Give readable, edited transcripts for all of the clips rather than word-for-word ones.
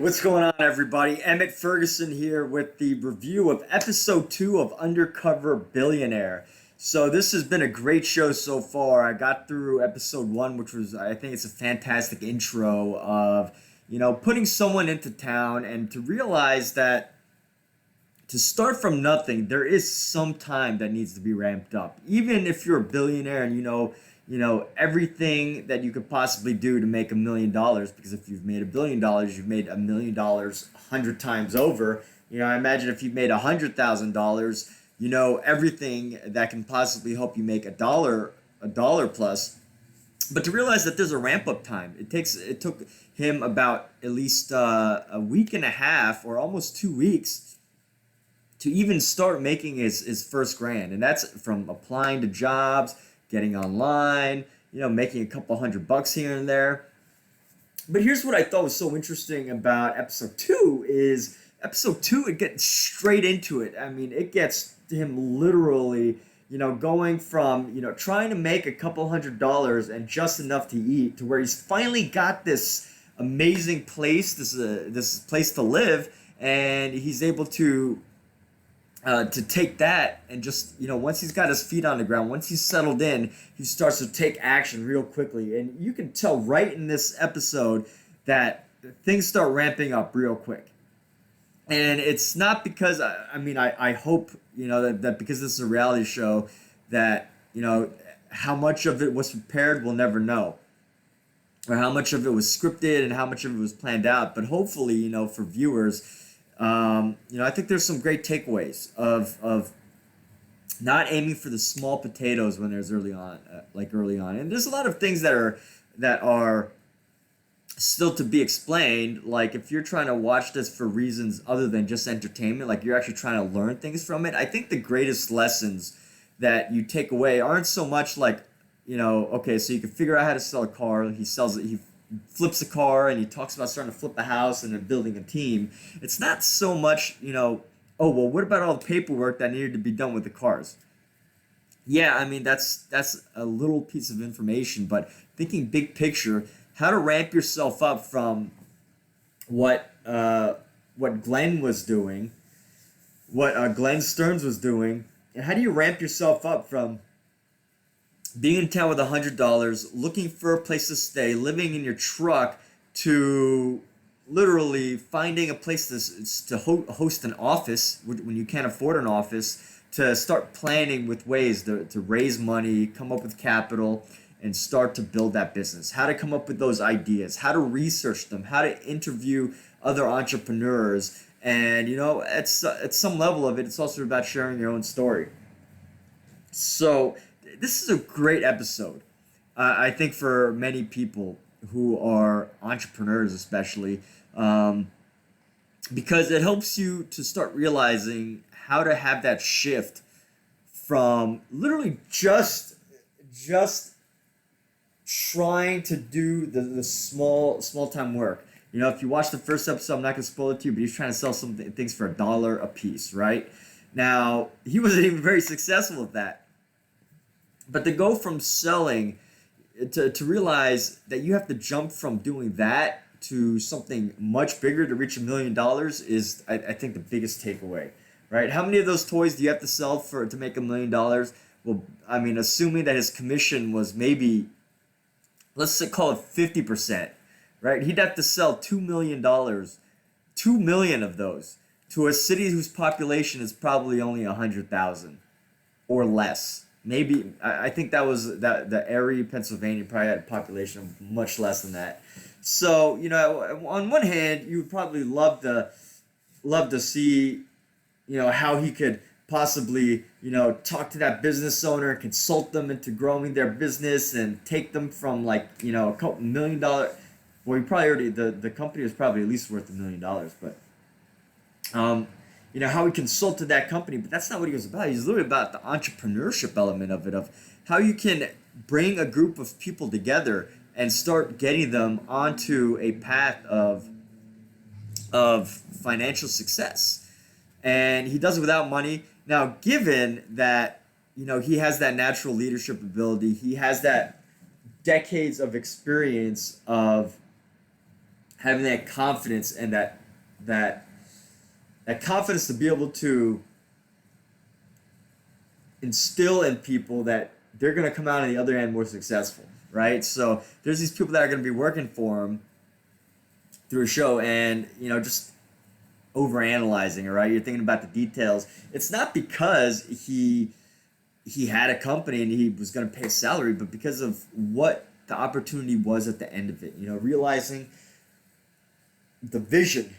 What's going on, everybody? Emmett Ferguson here with the review of episode 2 of Undercover Billionaire. So, this has been a great show so far. I got through episode 1, which was, I think it's a fantastic intro of, putting someone into town and to realize that to start from nothing, there is some time that needs to be ramped up. Even if you're a billionaire and you know everything that you could possibly do to make $1 million. Because if you've made $1 billion, you've made $1 million 100 times over. I imagine if you made $100,000, you know everything that can possibly help you make a dollar plus. But to realize that there's a ramp up time, it took him about at least a week and a half or almost 2 weeks to even start making his first grand. And that's from applying to jobs, getting online, making a couple $100 here and there. But here's what I thought was so interesting about episode 2 is episode 2, it gets straight into it. I mean, it gets him literally, going from, trying to make a couple $100 and just enough to eat to where he's finally got this amazing place, this place to live, and he's able to take that and just, once he's got his feet on the ground, once he's settled in, he starts to take action real quickly. And you can tell right in this episode that things start ramping up real quick. And it's not because, I hope, that because this is a reality show that, how much of it was prepared, we'll never know. Or how much of it was scripted and how much of it was planned out. But hopefully, for viewers, I think there's some great takeaways of not aiming for the small potatoes when there's early on, and there's a lot of things that are still to be explained. Like if you're trying to watch this for reasons other than just entertainment, like you're actually trying to learn things from it. I think the greatest lessons that you take away aren't so much like, okay, so you can figure out how to sell a car. He flips a car and he talks about starting to flip a house and then building a team. It's not so much, oh, well, what about all the paperwork that needed to be done with the cars? Yeah, I mean, that's a little piece of information, but thinking big picture, how to ramp yourself up from what Glenn was doing, what Glenn Stearns was doing, and how do you ramp yourself up from being in town with $100, looking for a place to stay, living in your truck, to literally finding a place to host an office when you can't afford an office, to start planning with ways to raise money, come up with capital, and start to build that business. How to come up with those ideas, how to research them, how to interview other entrepreneurs. And, at some level of it, it's also about sharing your own story. So this is a great episode. I think for many people who are entrepreneurs, especially, because it helps you to start realizing how to have that shift from literally just trying to do the small time work. If you watch the first episode, I'm not gonna spoil it to you, but he's trying to sell some things for $1 a piece, right? Now he wasn't even very successful at that. But to go from selling to realize that you have to jump from doing that to something much bigger to reach $1 million is, I think, the biggest takeaway, right? How many of those toys do you have to sell to make $1 million? Well, I mean, assuming that his commission was maybe, let's call it 50%, right? He'd have to sell $2 million, 2 million of those to a city whose population is probably only 100,000 or less. Maybe I think that was the area, Pennsylvania, probably had a population of much less than that. So on one hand, you would probably love to see how he could possibly talk to that business owner, consult them into growing their business, and take them from a couple $1 million. Well, he probably already the company was probably at least worth $1 million, but how he consulted that company, but that's not what he was about. He's literally about the entrepreneurship element of it, of how you can bring a group of people together and start getting them onto a path of financial success. And he does it without money. Now, given that, he has that natural leadership ability, he has that decades of experience of having that confidence and that that confidence to be able to instill in people that they're going to come out on the other end more successful, right? So there's these people that are going to be working for him through a show, and just overanalyzing it, right? You're thinking about the details. It's not because he had a company and he was going to pay a salary, but because of what the opportunity was at the end of it. Realizing the vision,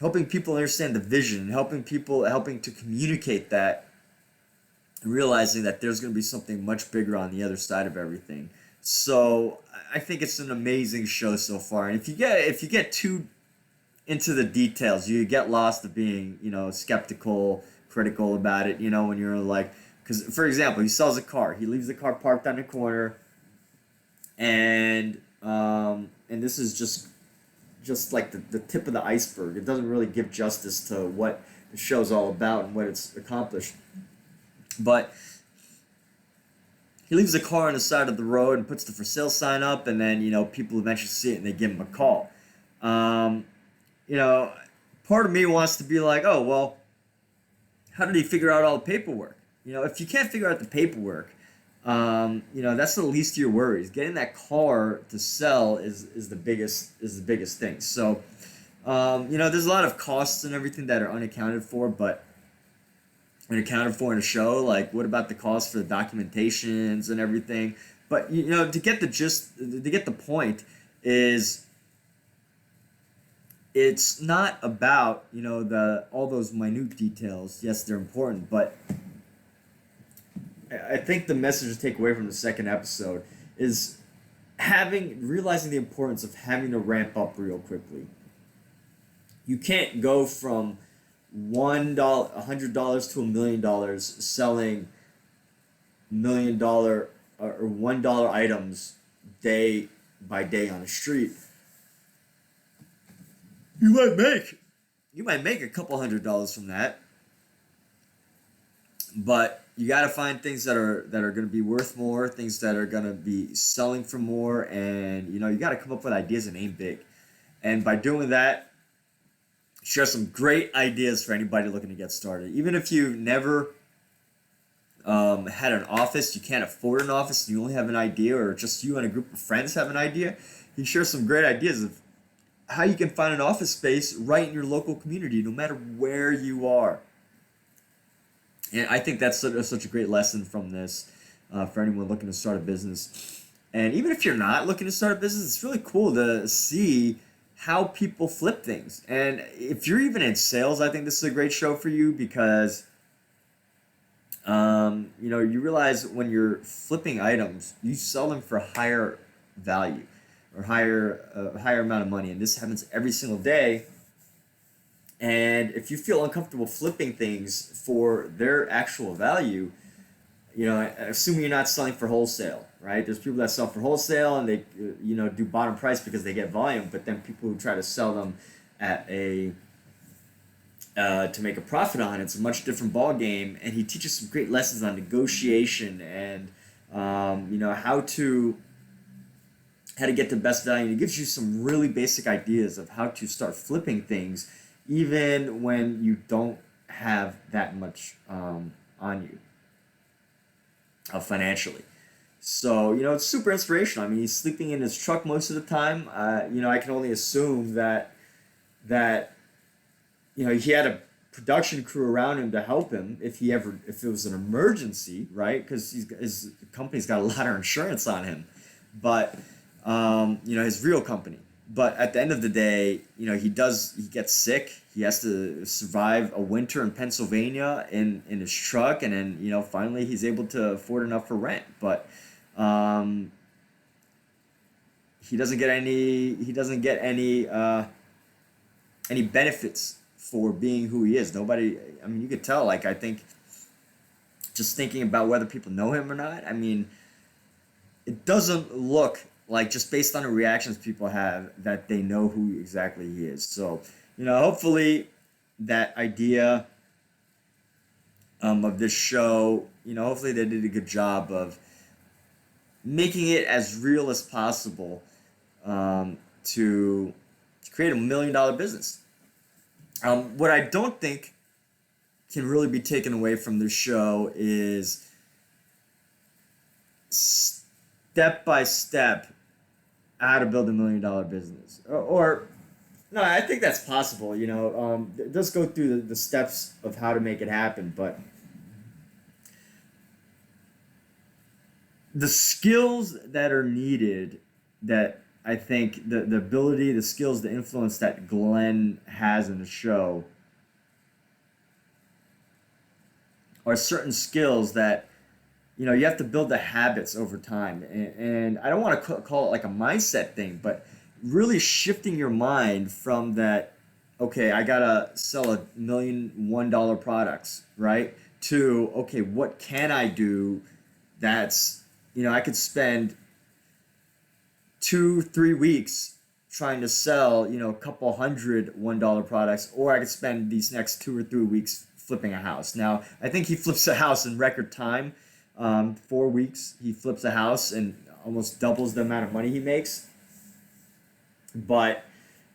helping people understand the vision, helping to communicate that, realizing that there's going to be something much bigger on the other side of everything. So I think it's an amazing show so far. And if you get too into the details, you get lost of being skeptical, critical about it. When you're like, because for example, he sells a car, he leaves the car parked on the corner, and this is just like the tip of the iceberg. It doesn't really give justice to what the show's all about and what it's accomplished. But he leaves the car on the side of the road and puts the for sale sign up, and then people eventually see it and they give him a call. Part of me wants to be like, oh well, how did he figure out all the paperwork? If you can't figure out the paperwork, that's the least of your worries. Getting that car to sell is the biggest thing. So, there's a lot of costs and everything that are unaccounted for, but accounted for in a show. Like, what about the cost for the documentations and everything? But to get the point is, it's not about all those minute details. Yes, they're important, but I think the message to take away from the second episode is realizing the importance of having to ramp up real quickly. You can't go from $100 to $1 million selling $1 million or $1 items day by day on the street. You might make a couple $100 from that, but you got to find things that are going to be worth more, things that are going to be selling for more, and you got to come up with ideas and aim big. And by doing that, share some great ideas for anybody looking to get started. Even if you've never had an office, you can't afford an office, and you only have an idea, or just you and a group of friends have an idea, you share some great ideas of how you can find an office space right in your local community, no matter where you are. And I think that's such a great lesson from this for anyone looking to start a business. And even if you're not looking to start a business, it's really cool to see how people flip things. And if you're even in sales, I think this is a great show for you, because you realize when you're flipping items, you sell them for higher value or higher amount of money, and this happens every single day. And if you feel uncomfortable flipping things for their actual value, assuming you're not selling for wholesale, right? There's people that sell for wholesale and they do bottom price because they get volume, but then people who try to sell them at to make a profit on it's a much different ball game. And he teaches some great lessons on negotiation and how to get the best value. He gives you some really basic ideas of how to start flipping things even when you don't have that much on you financially. So, it's super inspirational. I mean, he's sleeping in his truck most of the time. I can only assume that he had a production crew around him to help him if it was an emergency, right? Because his company's got a lot of insurance on him, but his real company. But at the end of the day, he gets sick. He has to survive a winter in Pennsylvania in his truck, and then finally he's able to afford enough for rent. But he doesn't get any benefits for being who he is. Nobody. I mean, you could tell. Like, I think just thinking about whether people know him or not. I mean, it doesn't look like, just based on the reactions people have, that they know who exactly he is. So, hopefully that idea of this show, hopefully they did a good job of making it as real as possible to create $1 million business. What I don't think can really be taken away from this show is step by step how to build $1 million business. Or no, I think that's possible. It does go through the steps of how to make it happen, but the skills that are needed, that I think the ability, the skills, the influence that Glenn has in the show are certain skills that you have to build the habits over time. And I don't want to call it like a mindset thing, but really shifting your mind from that, okay, I gotta sell $1,000,001 products, right? To, okay, what can I do that's, I could spend 2-3 weeks trying to sell, a couple hundred $1 products, or I could spend these next 2 or 3 weeks flipping a house. Now, I think he flips a house in record time. 4 weeks, he flips a house and almost doubles the amount of money he makes. But,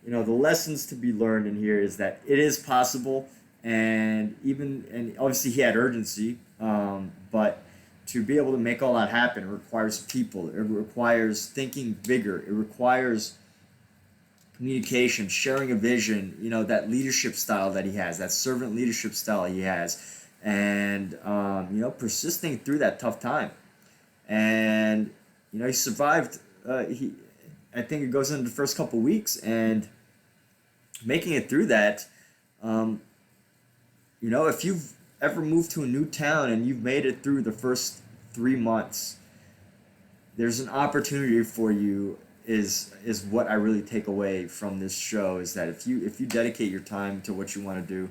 the lessons to be learned in here is that it is possible, and obviously he had urgency, but to be able to make all that happen, it requires people. It requires thinking bigger. It requires communication, sharing a vision, that leadership style that he has, that servant leadership style he has, and, persisting through that tough time. And, he survived. I think it goes into the first couple weeks, and making it through that, if you've ever moved to a new town and you've made it through the first 3 months, there's an opportunity for you, is what I really take away from this show, is that if you dedicate your time to what you want to do,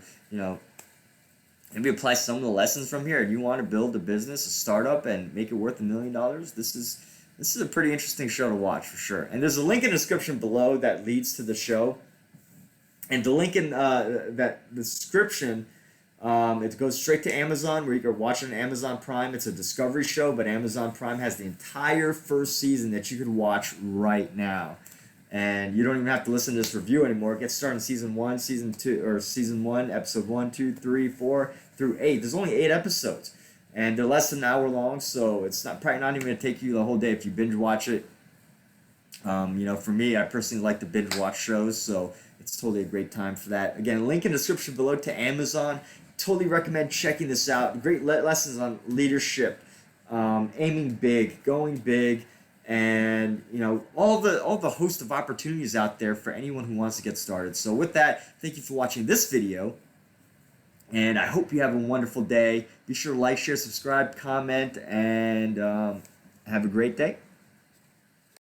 maybe apply some of the lessons from here, and you want to build a business, a startup, and make it worth $1,000,000, this is a pretty interesting show to watch for sure. And there's a link in the description below that leads to the show. And the link in that description, it goes straight to Amazon, where you can watch it on Amazon Prime. It's a Discovery show, but Amazon Prime has the entire first season that you could watch right now. And you don't even have to listen to this review anymore. It gets started in season 1, episode 1, 2, 3, 4 through 8. There's only 8 episodes, and they're less than an hour long, so it's probably not even going to take you the whole day if you binge watch it. For me, I personally like to binge watch shows, so it's totally a great time for that. Again, link in the description below to Amazon. Totally recommend checking this out. Great lessons on leadership, aiming big, going big, and all the host of opportunities out there for anyone who wants to get started. So with that, thank you for watching this video, and I hope you have a wonderful day. Be sure to like, share, subscribe, comment, and have a great day.